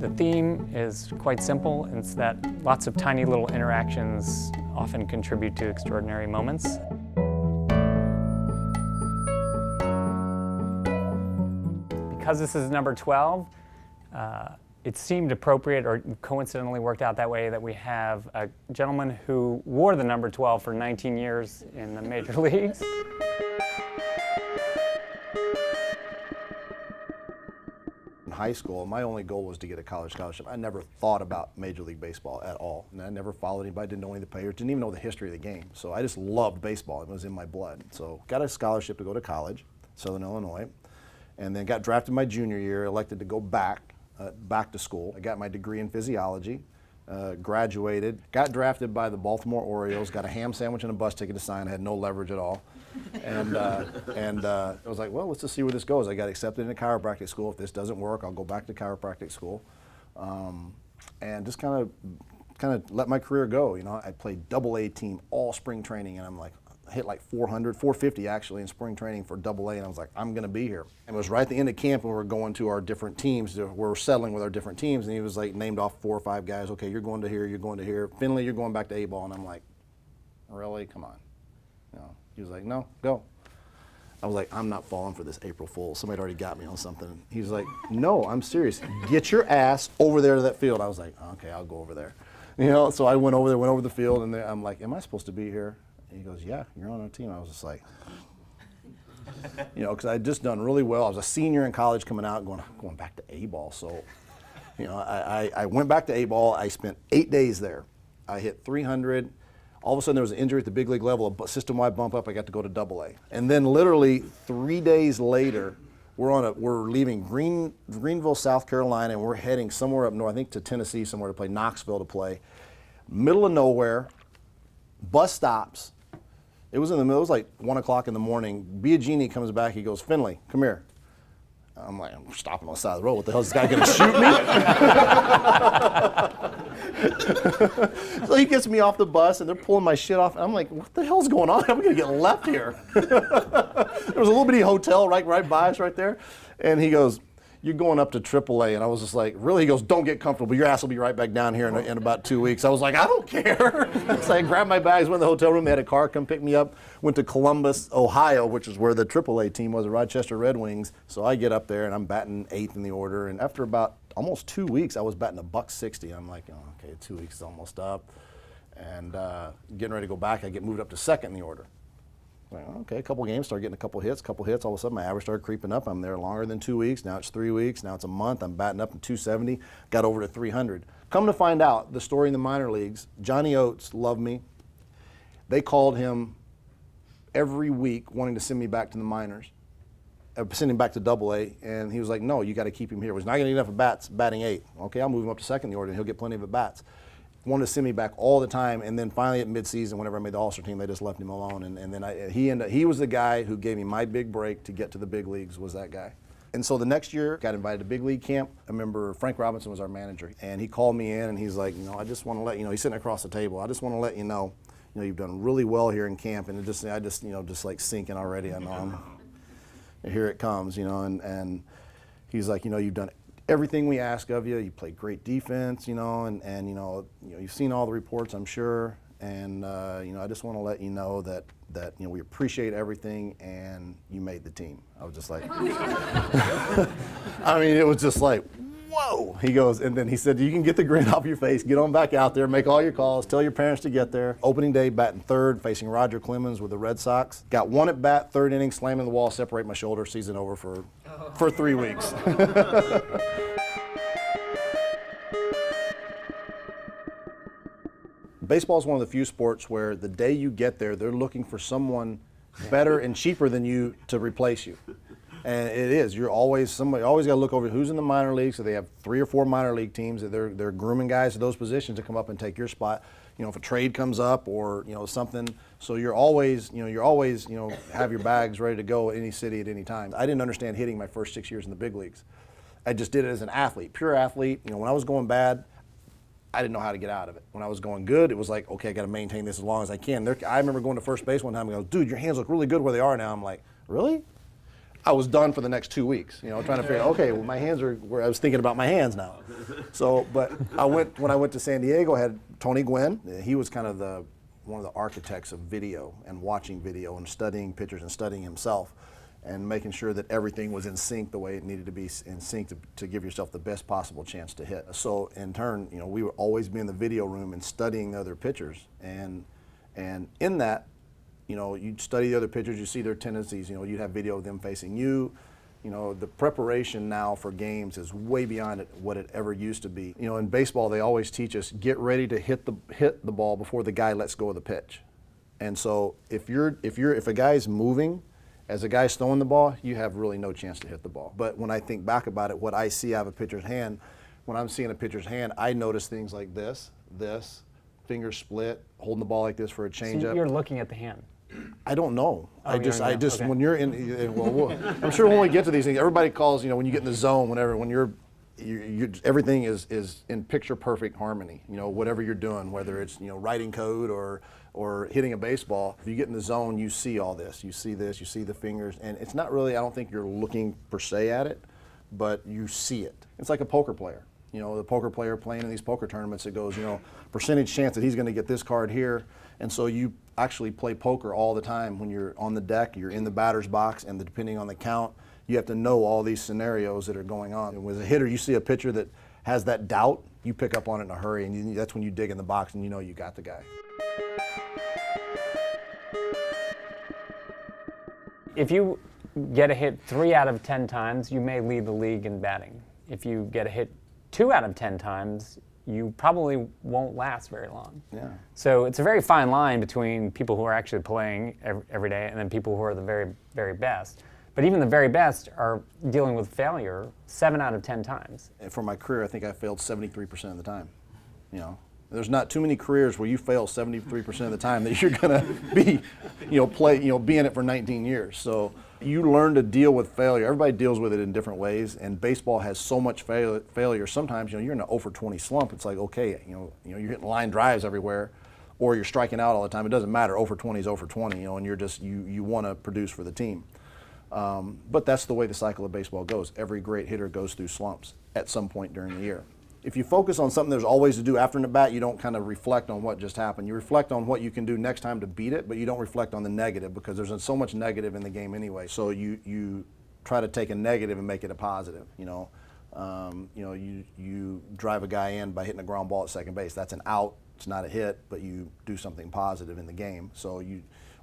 The theme is quite simple. It's that lots of tiny little interactions often contribute to extraordinary moments. Because this is number 12, it seemed appropriate, or coincidentally worked out that way, that we have a gentleman who wore the number 12 for 19 years in the major leagues. In high school, my only goal was to get a college scholarship. I never thought about Major League Baseball at all. And I never followed anybody, didn't know any of the players, didn't even know the history of the game. So I just loved baseball. It was in my blood. So got a scholarship to go to college, Southern Illinois, and then got drafted my junior year, elected to go back to school. I got my degree in physiology, graduated, got drafted by the Baltimore Orioles, got a ham sandwich and a bus ticket to sign. I had no leverage at all. And I was like, well, let's just see where this goes. I got accepted into chiropractic school. If this doesn't work, I'll go back to chiropractic school. And just kind of let my career go. You know, I played AA team all spring training, and I'm like, I hit like 450 actually in spring training for AA, and I was like, I'm going to be here. And it was right at the end of camp when we were going to our different teams. We were settling with our different teams, and he was like named off 4 or 5 guys. Okay, you're going to here, you're going to here. Finley, you're going back to A-ball. And I'm like, really? Come on. You know, he was like, no, go. I was like, I'm not falling for this April Fool. Somebody already got me on something. He was like, no, I'm serious. Get your ass over there to that field. I was like, okay, I'll go over there. You know, so I went over there, went over the field, and I'm like, am I supposed to be here? And he goes, yeah, you're on our team. I was just like, you know, because I had just done really well. I was a senior in college coming out, going back to A-ball. So, you know, I went back to A-ball. I spent 8 days there. I hit 300. All of a sudden there was an injury at the big league level, a system-wide bump up. I got to go to AA. And then literally 3 days later, we're leaving Greenville, South Carolina, and we're heading somewhere up north, I think to Tennessee, somewhere to play, Knoxville to play. Middle of nowhere, bus stops. It was in the middle, it was like 1 o'clock in the morning. Biagini comes back, he goes, Finley, come here. I'm like, I'm stopping on the side of the road. What the hell, is this guy gonna shoot me? So he gets me off the bus and they're pulling my shit off. And I'm like, what the hell's going on? I'm gonna get left here. There was a little bitty hotel right by us right there. And he goes, you're going up to AAA. And I was just like, really? He goes, don't get comfortable. Your ass will be right back down here in about 2 weeks. I was like, I don't care. So I grabbed my bags, went in the hotel room. They had a car come pick me up. Went to Columbus, Ohio, which is where the AAA team was, the Rochester Red Wings. So I get up there and I'm batting 8th in the order. And after about almost 2 weeks, I was batting $160. I'm like, oh, okay, 2 weeks is almost up. And getting ready to go back, I get moved up to 2nd in the order. Like, okay, a couple games, started getting a couple hits. All of a sudden my average started creeping up. I'm there longer than 2 weeks. Now it's 3 weeks. Now it's a month. I'm batting up in 270. Got over to 300. Come to find out, the story in the minor leagues, Johnny Oates loved me. They called him every week wanting to send me back to the minors, send him back to AA, and he was like, no, you got to keep him here. He's not going to get enough at bats, batting 8. Okay, I'll move him up to 2nd in the order and he'll get plenty of at bats. Wanted to send me back all the time, and then finally at midseason, whenever I made the All-Star team, they just left him alone. And then he was the guy who gave me my big break to get to the big leagues, was that guy. And so the next year, got invited to big league camp. I remember Frank Robinson was our manager, and he called me in, and he's like, you know, I just want to let you know, he's sitting across the table. I just want to let you know, you've done really well here in camp, and I just like sinking already. I know here it comes, and he's like, you've done everything we ask of you. You played great defense, and you've seen all the reports, I'm sure, and I just want to let you know that we appreciate everything, and you made the team. I was just like, I mean, it was just like, whoa. He goes, and then he said, you can get the grin off your face, get on back out there, make all your calls, tell your parents to get there. Opening day, batting 3rd, facing Roger Clemens with the Red Sox. Got 1 at bat, 3rd inning, slamming the wall, separate my shoulder, season over for 3 weeks. Baseball is one of the few sports where the day you get there, they're looking for someone better and cheaper than you to replace you. And it is. You're always got to look over who's in the minor leagues. So they have 3 or 4 minor league teams that they're grooming guys to those positions to come up and take your spot. If a trade comes up or something. So you're always have your bags ready to go any city at any time. I didn't understand hitting my first 6 years in the big leagues. I just did it as an athlete, pure athlete. When I was going bad, I didn't know how to get out of it. When I was going good, it was like, okay, I got to maintain this as long as I can. I remember going to first base one time and goes, dude, your hands look really good where they are now. I'm like, really? I was done for the next 2 weeks, trying to figure out, okay, well, my hands are where I was thinking about my hands now. So, but when I went to San Diego, I had Tony Gwynn. He was kind of one of the architects of video and watching video and studying pictures and studying himself and making sure that everything was in sync the way it needed to be in sync to give yourself the best possible chance to hit. So in turn, we would always be in the video room and studying the other pitchers. And in that, you'd study the other pitchers, you see their tendencies, you'd have video of them facing you. The preparation now for games is way beyond what it ever used to be. In baseball, they always teach us, get ready to hit the ball before the guy lets go of the pitch. And so if a guy's moving, as a guy's throwing the ball, you have really no chance to hit the ball. But when I think back about it, what I see out of a pitcher's hand, when I'm seeing a pitcher's hand, I notice things like this, finger split, holding the ball like this for a changeup. So you're looking at the hand. I don't know. Oh, okay. When you're in, well, I'm sure when we get to these things, everybody calls, when you get in the zone, when you're everything is in picture perfect harmony. Whatever you're doing, whether it's writing code or hitting a baseball, if you get in the zone, you see all this. You see this. You see the fingers, and it's not really. I don't think you're looking per se at it, but you see it. It's like a poker player. The poker player playing in these poker tournaments, it goes, percentage chance that he's going to get this card here, and so you actually play poker all the time when you're on the deck, you're in the batter's box, and depending on the count, you have to know all these scenarios that are going on. And as a hitter, you see a pitcher that has that doubt, you pick up on it in a hurry, and that's when you dig in the box and you got the guy. If you get a hit 3 out of 10 times, you may lead the league in batting. If you get a hit 2 out of 10 times, you probably won't last very long. Yeah. So it's a very fine line between people who are actually playing every day and then people who are the very, very best. But even the very best are dealing with failure 7 out of 10 times. And for my career, I think I failed 73% of the time. There's not too many careers where you fail 73% of the time that you're going to be, be in it for 19 years. So you learn to deal with failure. Everybody deals with it in different ways, and baseball has so much failure. Sometimes, you're in an 0 for 20 slump. It's like, okay, you're hitting line drives everywhere, or you're striking out all the time. It doesn't matter. 0 for 20 is 0 for 20, and you're just you want to produce for the team. But that's the way the cycle of baseball goes. Every great hitter goes through slumps at some point during the year. If you focus on something there's always to do after an at-bat, you don't kind of reflect on what just happened. You reflect on what you can do next time to beat it, but you don't reflect on the negative because there's so much negative in the game anyway. So you try to take a negative and make it a positive. You drive a guy in by hitting a ground ball at second base. That's an out. It's not a hit, but you do something positive in the game. So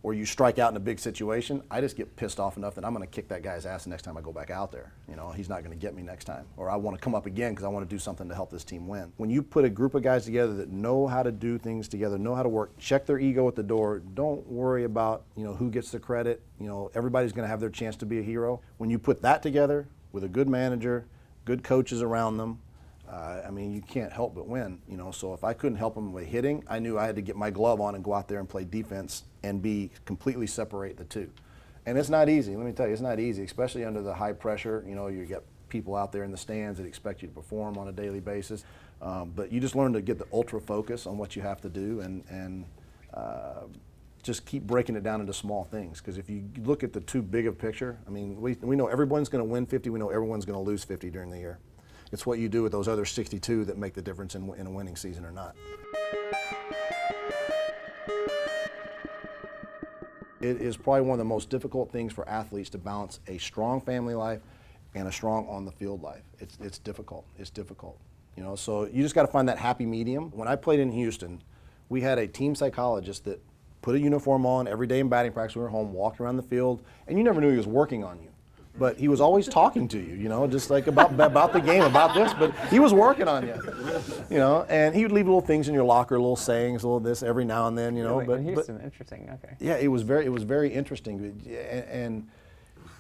or you strike out in a big situation, I just get pissed off enough that I'm going to kick that guy's ass the next time I go back out there. He's not going to get me next time. Or I want to come up again because I want to do something to help this team win. When you put a group of guys together that know how to do things together, know how to work, check their ego at the door, don't worry about who gets the credit. Everybody's going to have their chance to be a hero. When you put that together with a good manager, good coaches around them, you can't help but win. So if I couldn't help them with hitting, I knew I had to get my glove on and go out there and play defense and completely separate the two. And it's not easy. Let me tell you, it's not easy, especially under the high pressure. You get people out there in the stands that expect you to perform on a daily basis. But you just learn to get the ultra focus on what you have to do and just keep breaking it down into small things. Because if you look at the too big of picture, we know everyone's going to win 50. We know everyone's going to lose 50 during the year. It's what you do with those other 62 that make the difference in a winning season or not. It is probably one of the most difficult things for athletes to balance a strong family life and a strong on-the-field life. It's difficult. It's difficult. So you just got to find that happy medium. When I played in Houston, we had a team psychologist that put a uniform on every day in batting practice. We were home, walked around the field, and you never knew he was working on you. But he was always talking to you, just like about the game, about this, but he was working on you, and he would leave little things in your locker, little sayings, little this every now and then, Really? But Houston, interesting, okay. Yeah, it was very interesting, and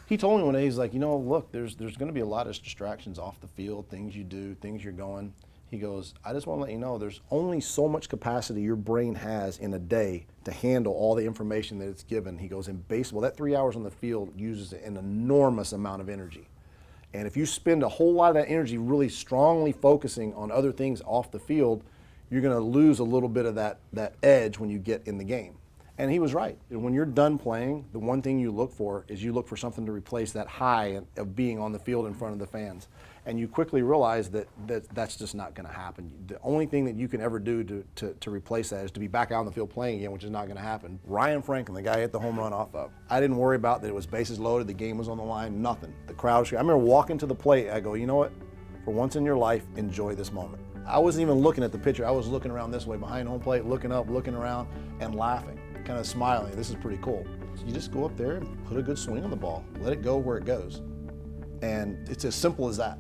he told me one day, he's like, look, there's going to be a lot of distractions off the field, things you do, things you're going. He goes, I just want to let you know there's only so much capacity your brain has in a day to handle all the information that it's given. He goes, in baseball, that 3 hours on the field uses an enormous amount of energy. And if you spend a whole lot of that energy really strongly focusing on other things off the field, you're going to lose a little bit of that edge when you get in the game. And he was right. When you're done playing, the one thing you look for is you look for something to replace that high of being on the field in front of the fans. And you quickly realize that that's just not going to happen. The only thing that you can ever do to replace that is to be back out on the field playing again, which is not going to happen. Ryan Franklin, the guy I hit the home run off of, I didn't worry about that it was bases loaded, the game was on the line, nothing. The crowd was, I remember walking to the plate, I go, you know what? For once in your life, enjoy this moment. I wasn't even looking at the pitcher, I was looking around this way, behind home plate, looking up, looking around, and laughing, kind of smiling. This is pretty cool. You just go up there and put a good swing on the ball, let it go where it goes. And it's as simple as that.